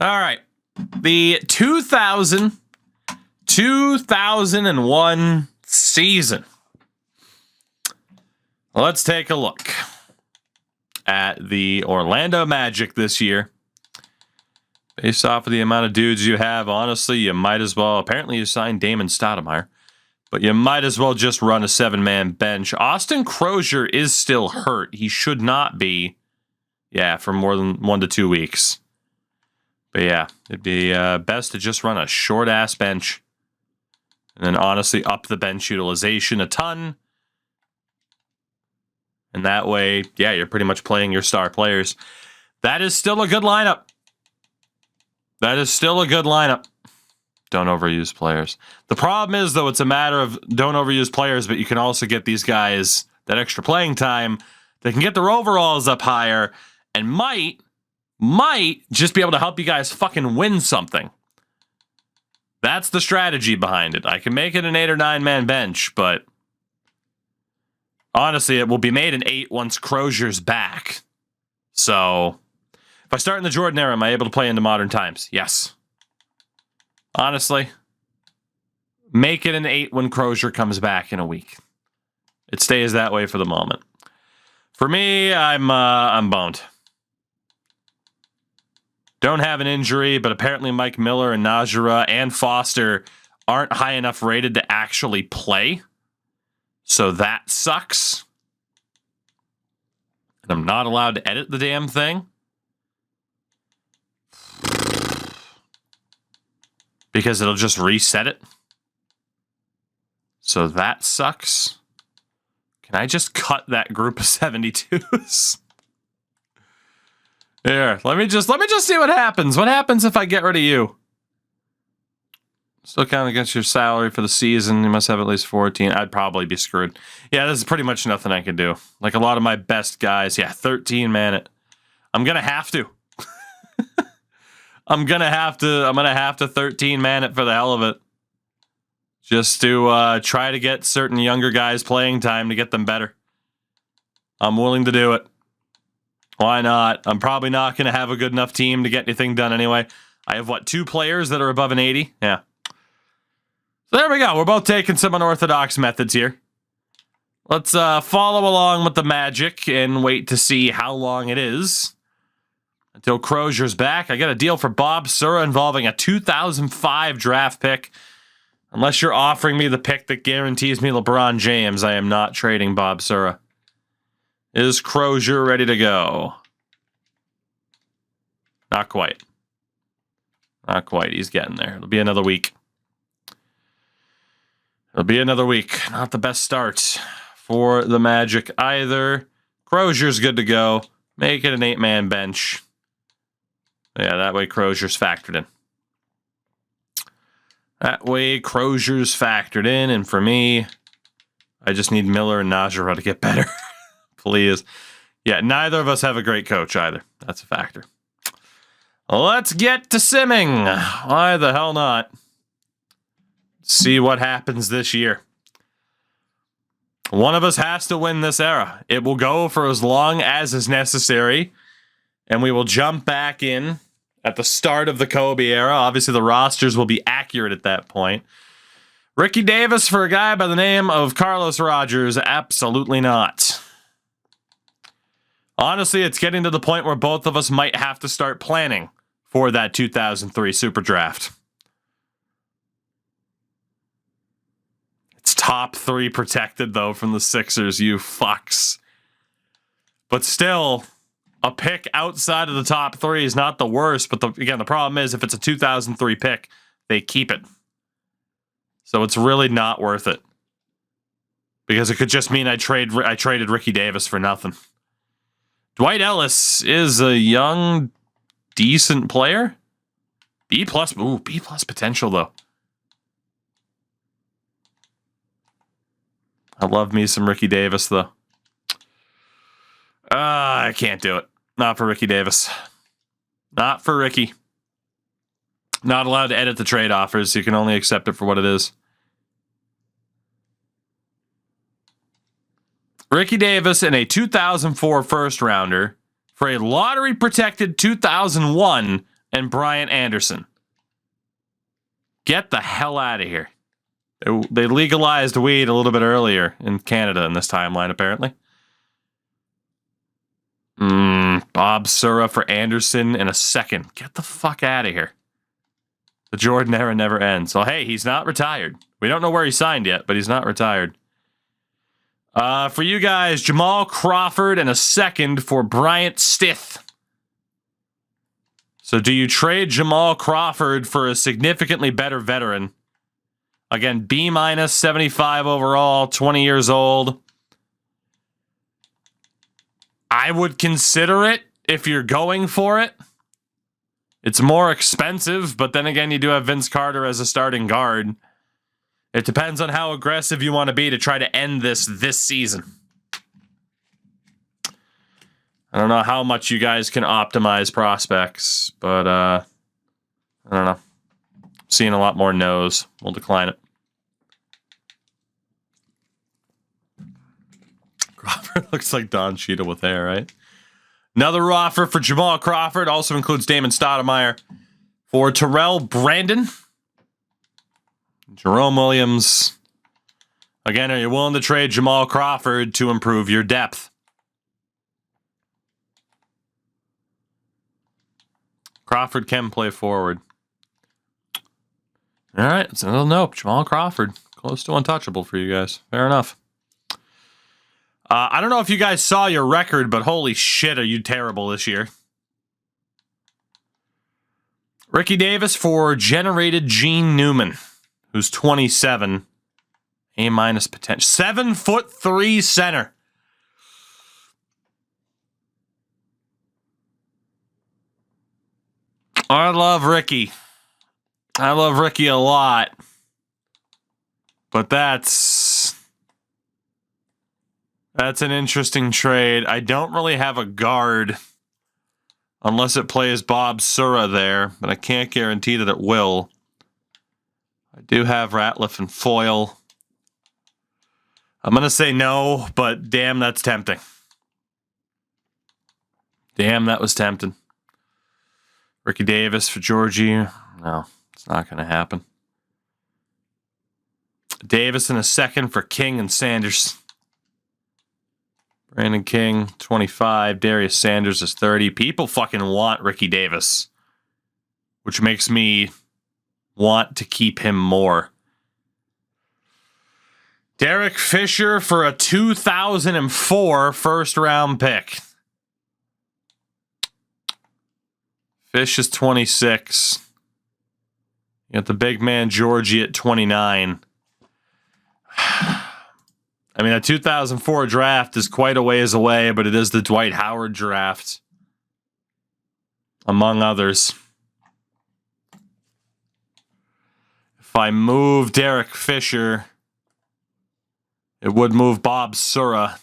All right. The 2001 season. Let's take a look at the Orlando Magic this year. Based off of the amount of dudes you have, honestly, you might as well. Apparently, you signed Damon Stoudemire, but you might as well just run a 7-man bench. Austin Crozier is still hurt. He should not be, for more than 1 to 2 weeks. But yeah, it'd be best to just run a short-ass bench. And then honestly, up the bench utilization a ton. And that way, you're pretty much playing your star players. That is still a good lineup. Don't overuse players. The problem is, though, it's a matter of don't overuse players, but you can also get these guys that extra playing time. They can get their overalls up higher and might just be able to help you guys fucking win something. That's the strategy behind it. I can make it an 8 or 9-man bench, but honestly, it will be made an 8 once Crozier's back. So, if I start in the Jordan era, am I able to play into modern times? Yes. Honestly, make it an 8 when Crozier comes back in a week. It stays that way for the moment. For me, I'm boned. Don't have an injury, but apparently Mike Miller and Najera and Foster aren't high enough rated to actually play. So that sucks. And I'm not allowed to edit the damn thing. Because it'll just reset it. So that sucks. Can I just cut that group of 72s? Here, let me just see what happens. What happens if I get rid of you? Still counting against your salary for the season. You must have at least 14. I'd probably be screwed. Yeah, this is pretty much nothing I can do. Like a lot of my best guys. 13 man it. I'm gonna have to. I'm gonna have to 13 man it for the hell of it. Just to try to get certain younger guys playing time to get them better. I'm willing to do it. Why not? I'm probably not going to have a good enough team to get anything done anyway. I have, 2 players that are above an 80? Yeah. So there we go. We're both taking some unorthodox methods here. Let's follow along with the Magic and wait to see how long it is until Crozier's back. I got a deal for Bob Sura involving a 2005 draft pick. Unless you're offering me the pick that guarantees me LeBron James, I am not trading Bob Sura. Is Crozier ready to go? Not quite. Not quite. He's getting there. It'll be another week. Not the best start for the Magic either. Crozier's good to go. Make it an 8-man bench. Yeah, that way Crozier's factored in. And for me, I just need Miller and Najera to get better. Please. Yeah, neither of us have a great coach either. That's a factor. Let's get to simming. Why the hell not? See what happens this year. One of us has to win this era. It will go for as long as is necessary, and we will jump back in at the start of the Kobe era. Obviously, the rosters will be accurate at that point. Ricky Davis for a guy by the name of Carlos Rogers? Absolutely not. Honestly, it's getting to the point where both of us might have to start planning for that 2003 Super Draft. It's top 3 protected, though, from the Sixers, you fucks. But still, a pick outside of the top 3 is not the worst. But again, the problem is if it's a 2003 pick, they keep it. So it's really not worth it. Because it could just mean I traded Ricky Davis for nothing. Dwight Ellis is a young, decent player. B+. Ooh, B+ potential, though. I love me some Ricky Davis, though. I can't do it. Not for Ricky Davis. Not for Ricky. Not allowed to edit the trade offers. You can only accept it for what it is. Ricky Davis in a 2004 first rounder for a lottery protected 2001 and Bryant Anderson. Get the hell out of here. They legalized weed a little bit earlier in Canada in this timeline, apparently. Bob Sura for Anderson in a second. Get the fuck out of here. The Jordan era never ends. So, hey, he's not retired. We don't know where he signed yet, but he's not retired. For you guys, Jamal Crawford and a second for Bryant Stith. So do you trade Jamal Crawford for a significantly better veteran? Again, B-, 75 overall, 20 years old. I would consider it if you're going for it. It's more expensive, but then again, you do have Vince Carter as a starting guard. It depends on how aggressive you want to be to try to end this season. I don't know how much you guys can optimize prospects, but I don't know. Seeing a lot more no's. We'll decline it. Crawford looks like Don Cheadle with hair, right? Another offer for Jamal Crawford also includes Damon Stoudemire. For Terrell Brandon, Jerome Williams. Again, are you willing to trade Jamal Crawford to improve your depth? Crawford can play forward. All right, it's another nope. Jamal Crawford, close to untouchable for you guys. Fair enough. I don't know if you guys saw your record, but holy shit, are you terrible this year. Ricky Davis for generated Gene Newman, who's 27. A- potential. 7'3" center. I love Ricky. I love Ricky a lot. But that's an interesting trade. I don't really have a guard unless it plays Bob Sura there, but I can't guarantee that it will. I do have Ratliff and Foyle. I'm going to say no, but damn, that's tempting. Damn, that was tempting. Ricky Davis for Georgie. No, it's not going to happen. Davis in a second for King and Sanders. Brandon King, 25. Darius Sanders is 30. People fucking want Ricky Davis, which makes me want to keep him more. Derek Fisher for a 2004 first-round pick. Fish is 26. You got the big man Georgie at 29. I mean, a 2004 draft is quite a ways away, but it is the Dwight Howard draft, among others. If I move Derek Fisher, it would move Bob Sura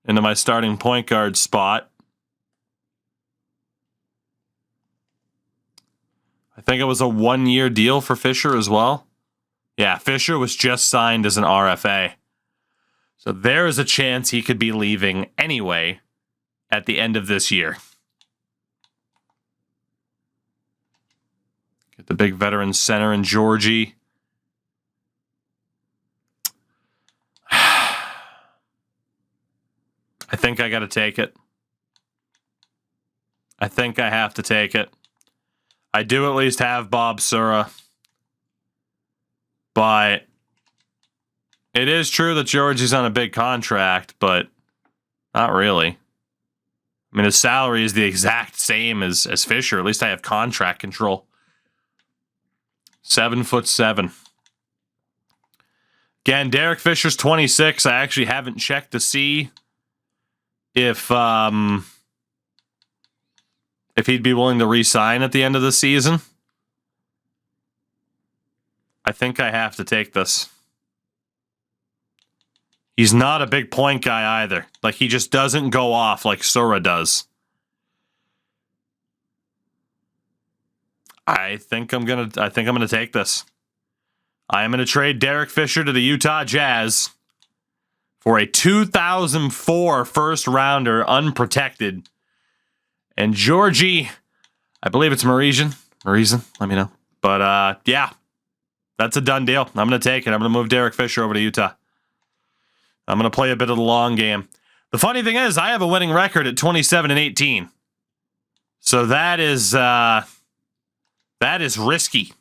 into my starting point guard spot. I think it was a 1-year deal for Fisher as well. Yeah, Fisher was just signed as an RFA. So there is a chance he could be leaving anyway at the end of this year. Get the big veteran center in Georgie. I think I got to take it. I think I have to take it. I do at least have Bob Sura. But it is true that Georgie's on a big contract, but not really. I mean, his salary is the exact same as Fisher. At least I have contract control. 7'7". Again, Derek Fisher's 26. I actually haven't checked to see if he'd be willing to re-sign at the end of the season. I think I have to take this. He's not a big point guy either. Like, he just doesn't go off like Sura does. I think I'm gonna take this. I am gonna trade Derek Fisher to the Utah Jazz for a 2004 first rounder unprotected. And Georgie, I believe it's Marijan. Let me know. But, yeah, that's a done deal. I'm going to take it. I'm going to move Derek Fisher over to Utah. I'm going to play a bit of the long game. The funny thing is, I have a winning record at 27-18. So that is risky.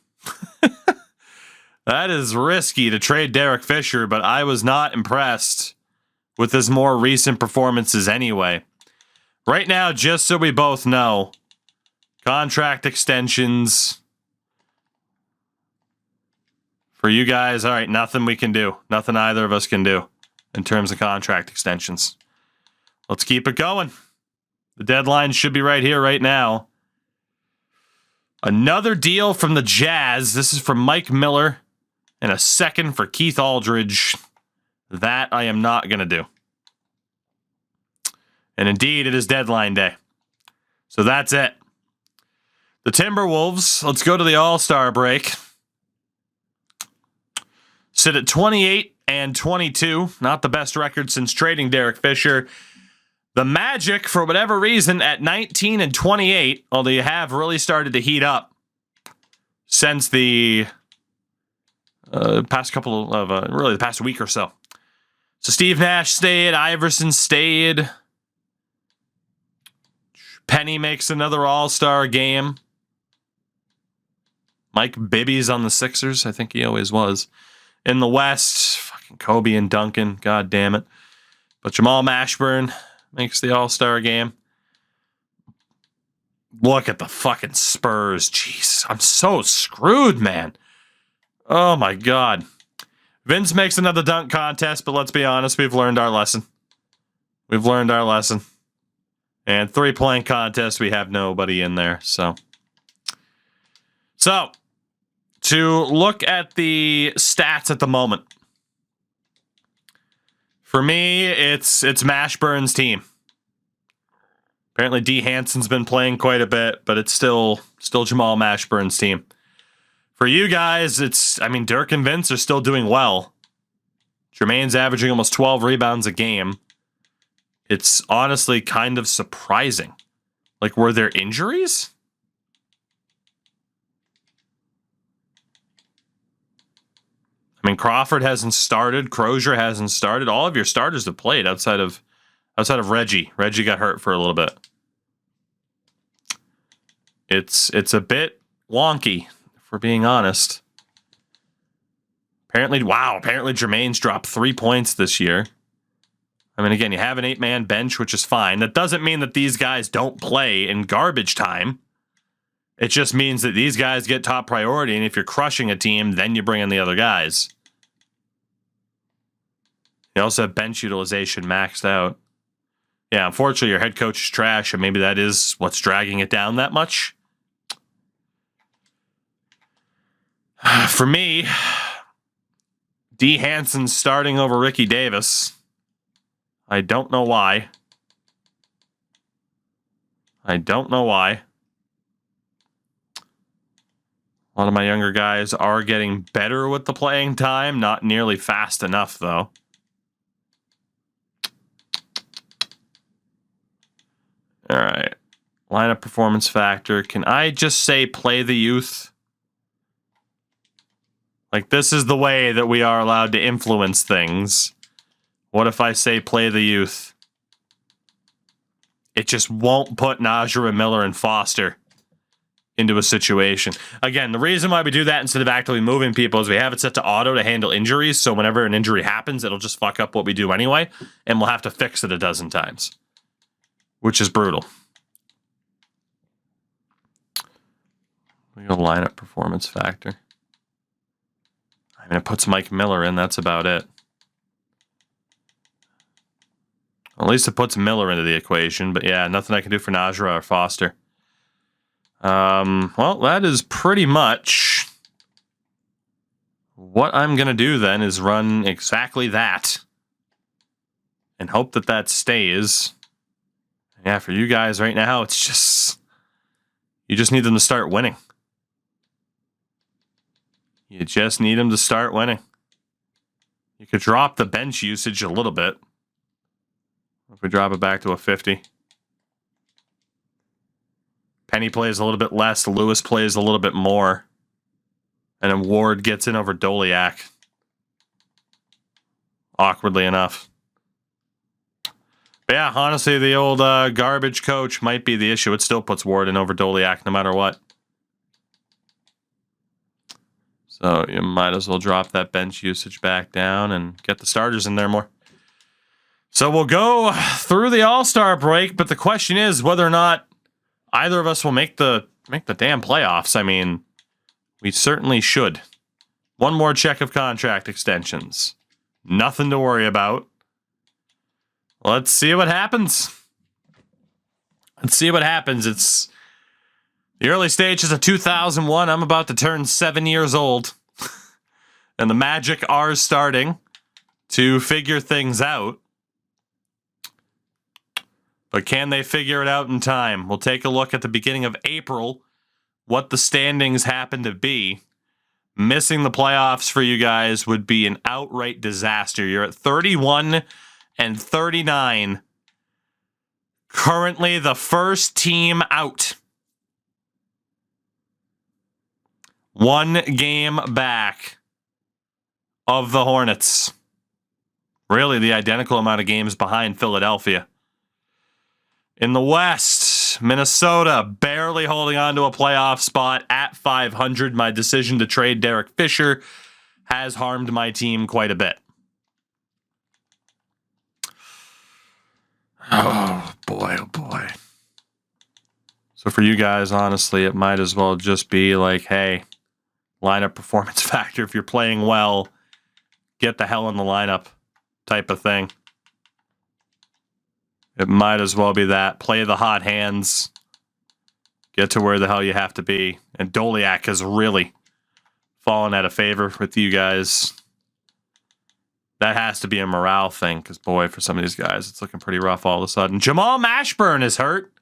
That is risky to trade Derek Fisher, but I was not impressed with his more recent performances anyway. Right now, just so we both know, contract extensions for you guys. All right, nothing we can do. Nothing either of us can do in terms of contract extensions. Let's keep it going. The deadline should be right here, right now. Another deal from the Jazz. This is from Mike Miller and a second for Keith Aldridge. That I am not going to do. And indeed, it is deadline day. So that's it. The Timberwolves, let's go to the All-Star break. Sit at 28-22. Not the best record since trading Derek Fisher. The Magic, for whatever reason, at 19-28, although you have really started to heat up since the past couple of, really the past week or so. So Steve Nash stayed, Iverson stayed. Penny makes another All-Star game. Mike Bibby's on the Sixers. I think he always was. In the West, fucking Kobe and Duncan. God damn it. But Jamal Mashburn makes the All-Star game. Look at the fucking Spurs. Jeez, I'm so screwed, man. Oh, my God. Vince makes another dunk contest, but let's be honest, we've learned our lesson. We've learned our lesson. And three-point contest, we have nobody in there, so. So, to look at the stats at the moment. For me, it's Mashburn's team. Apparently, D. Hansen's been playing quite a bit, but it's still Jamal Mashburn's team. For you guys, Dirk and Vince are still doing well. Jermaine's averaging almost 12 rebounds a game. It's honestly kind of surprising. Like, were there injuries? I mean, Crawford hasn't started. Crozier hasn't started. All of your starters have played outside of Reggie. Reggie got hurt for a little bit. It's a bit wonky, if we're being honest. Apparently Jermaine's dropped 3 points this year. I mean, again, you have an 8-man bench, which is fine. That doesn't mean that these guys don't play in garbage time. It just means that these guys get top priority, and if you're crushing a team, then you bring in the other guys. You also have bench utilization maxed out. Yeah, unfortunately, your head coach is trash, and maybe that is what's dragging it down that much. For me, D. Hansen's starting over Ricky Davis. I don't know why. A lot of my younger guys are getting better with the playing time. Not nearly fast enough, though. All right. Lineup performance factor. Can I just say play the youth? Like, this is the way that we are allowed to influence things. What if I say play the youth? It just won't put Najera, Miller, and Foster into a situation. Again, the reason why we do that instead of actively moving people is we have it set to auto to handle injuries, so whenever an injury happens, it'll just fuck up what we do anyway, and we'll have to fix it a dozen times, which is brutal. We go lineup performance factor. I mean, it puts Mike Miller in, that's about it. At least it puts Miller into the equation, but yeah, nothing I can do for Najera or Foster. Well, that is pretty much what I'm going to do then is run exactly that and hope that that stays. Yeah, for you guys right now, it's just, you just need them to start winning. You just need them to start winning. You could drop the bench usage a little bit. If we drop it back to a 50. Penny plays a little bit less. Lewis plays a little bit more. And then Ward gets in over Doliak. Awkwardly enough. But yeah, honestly, the old garbage coach might be the issue. It still puts Ward in over Doliak no matter what. So you might as well drop that bench usage back down and get the starters in there more. So we'll go through the All-Star break, but the question is whether or not either of us will make the damn playoffs. I mean, we certainly should. One more check of contract extensions. Nothing to worry about. Let's see what happens. Let's see what happens. It's the early stages of 2001. I'm about to turn 7 years old. And the Magic are starting to figure things out. But can they figure it out in time? We'll take a look at the beginning of April, what the standings happen to be. Missing the playoffs for you guys would be an outright disaster. You're at 31 and 39. Currently the first team out. 1 game back of the Hornets. Really the identical amount of games behind Philadelphia. In the West, Minnesota barely holding on to a playoff spot at 500. My decision to trade Derek Fisher has harmed my team quite a bit. Oh boy, oh boy. So for you guys, honestly, it might as well just be like, hey, lineup performance factor. If you're playing well, get the hell in the lineup type of thing. It might as well be that. Play the hot hands. Get to where the hell you have to be. And Doliak has really fallen out of favor with you guys. That has to be a morale thing, because, boy, for some of these guys, it's looking pretty rough all of a sudden. Jamal Mashburn is hurt.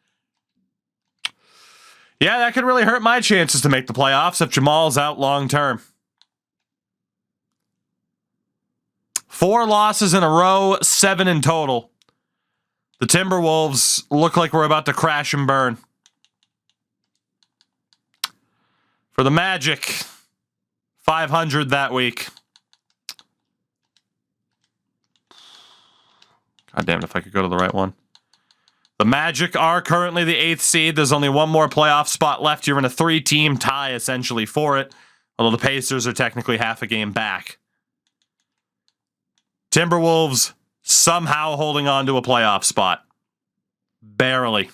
Yeah, that could really hurt my chances to make the playoffs if Jamal's out long term. 4 losses in a row, 7 in total. The Timberwolves look like we're about to crash and burn. For the Magic, 500 that week. God damn it, if I could go to the right one. The Magic are currently the 8th seed. There's only one more playoff spot left. You're in a 3-team tie, essentially, for it. Although the Pacers are technically half a game back. Timberwolves somehow holding on to a playoff spot. Barely.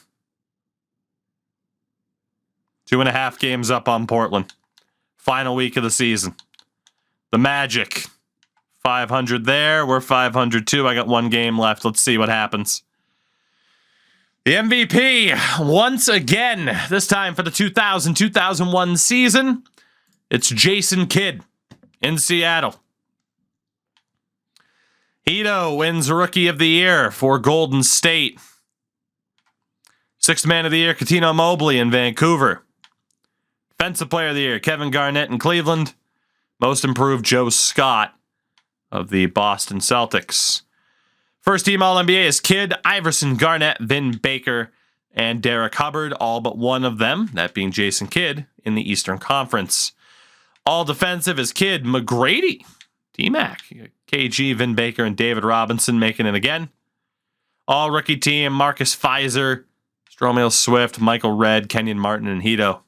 2.5 games up on Portland. Final week of the season. The Magic. 500 there. We're 500 too. I got 1 game left. Let's see what happens. The MVP, once again, this time for the 2000-2001 season, it's Jason Kidd in Seattle. Hito wins Rookie of the Year for Golden State. 6th Man of the Year, Cuttino Mobley in Vancouver. Defensive Player of the Year, Kevin Garnett in Cleveland. Most Improved, Joe Scott of the Boston Celtics. First team All-NBA is Kidd, Iverson, Garnett, Vin Baker, and Derek Hubbard, all but one of them, that being Jason Kidd, in the Eastern Conference. All defensive is Kidd, McGrady, T-Mac, KG, Vin Baker, and David Robinson making it again. All rookie team, Marcus Fizer, Stromile Swift, Michael Redd, Kenyon Martin, and Hito.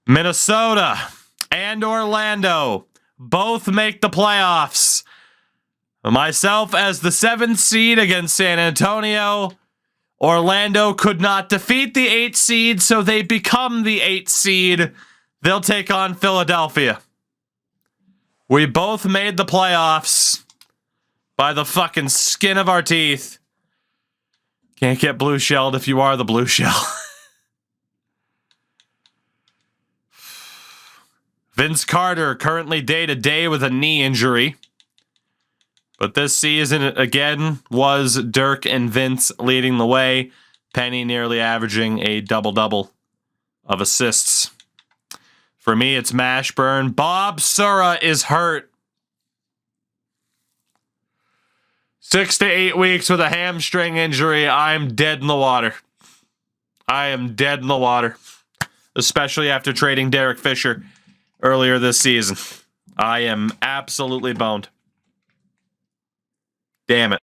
Minnesota and Orlando both make the playoffs. Myself as the 7th seed against San Antonio. Orlando could not defeat the 8th seed, so they become the 8th seed. They'll take on Philadelphia. We both made the playoffs by the fucking skin of our teeth. Can't get blue shelled if you are the blue shell. Vince Carter currently day-to-day with a knee injury. But this season, again, was Dirk and Vince leading the way. Penny nearly averaging a double-double of assists. For me, it's Mashburn. Bob Sura is hurt. 6 to 8 weeks with a hamstring injury. I'm dead in the water. I am dead in the water. Especially after trading Derek Fisher earlier this season. I am absolutely boned. Damn it.